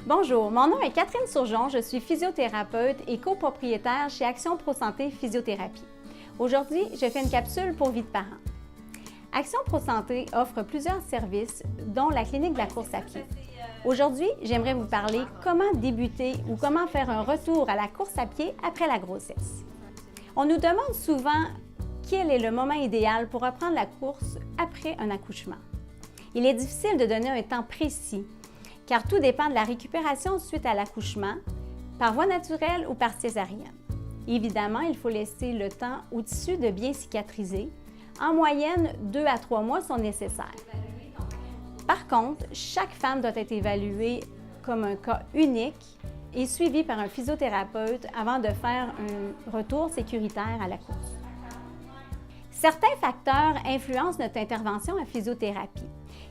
Bonjour, mon nom est Catherine Surgeon, je suis physiothérapeute et copropriétaire chez Action Pro Santé Physiothérapie. Aujourd'hui, je fais une capsule pour vie de parents. Action Pro Santé offre plusieurs services, dont la clinique de la course à pied. Aujourd'hui, j'aimerais vous parler comment débuter ou comment faire un retour à la course à pied après la grossesse. On nous demande souvent quel est le moment idéal pour reprendre la course après un accouchement. Il est difficile de donner un temps précis, car tout dépend de la récupération suite à l'accouchement, par voie naturelle ou par césarienne. Évidemment, il faut laisser le temps au tissu de bien cicatriser. En moyenne, 2 à 3 mois sont nécessaires. Par contre, chaque femme doit être évaluée comme un cas unique et suivie par un physiothérapeute avant de faire un retour sécuritaire à la course. Certains facteurs influencent notre intervention en physiothérapie.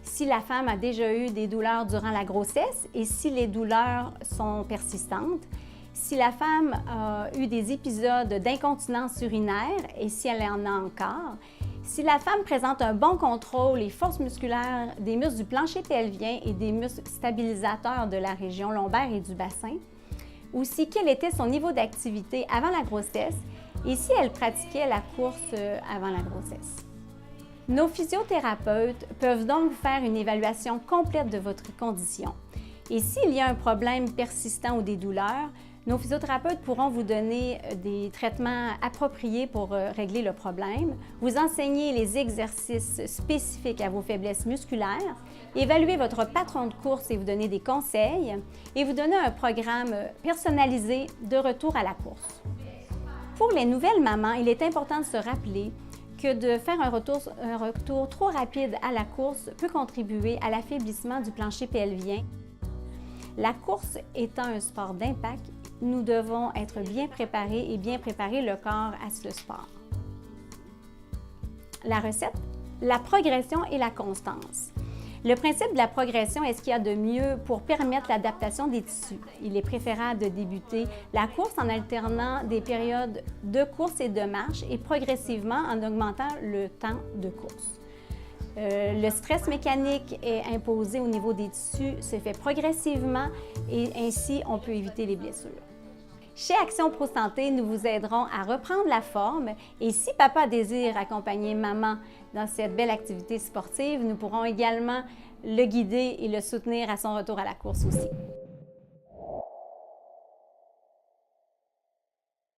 Si la femme a déjà eu des douleurs durant la grossesse et si les douleurs sont persistantes, si la femme a eu des épisodes d'incontinence urinaire et si elle en a encore, si la femme présente un bon contrôle et force musculaire des muscles du plancher pelvien et des muscles stabilisateurs de la région lombaire et du bassin, ou si quel était son niveau d'activité avant la grossesse et si elle pratiquait la course avant la grossesse. Nos physiothérapeutes peuvent donc vous faire une évaluation complète de votre condition. Et s'il y a un problème persistant ou des douleurs, nos physiothérapeutes pourront vous donner des traitements appropriés pour régler le problème, vous enseigner les exercices spécifiques à vos faiblesses musculaires, évaluer votre patron de course et vous donner des conseils, et vous donner un programme personnalisé de retour à la course. Pour les nouvelles mamans, il est important de se rappeler que de faire un retour trop rapide à la course peut contribuer à l'affaiblissement du plancher pelvien. La course étant un sport d'impact, nous devons être bien préparés et bien préparer le corps à ce sport. La recette, la progression et la constance. Le principe de la progression est ce qu'il y a de mieux pour permettre l'adaptation des tissus. Il est préférable de débuter la course en alternant des périodes de course et de marche et progressivement en augmentant le temps de course. Le stress mécanique est imposé au niveau des tissus, se fait progressivement et ainsi on peut éviter les blessures. Chez Action Pro Santé, nous vous aiderons à reprendre la forme et si papa désire accompagner maman dans cette belle activité sportive, nous pourrons également le guider et le soutenir à son retour à la course aussi.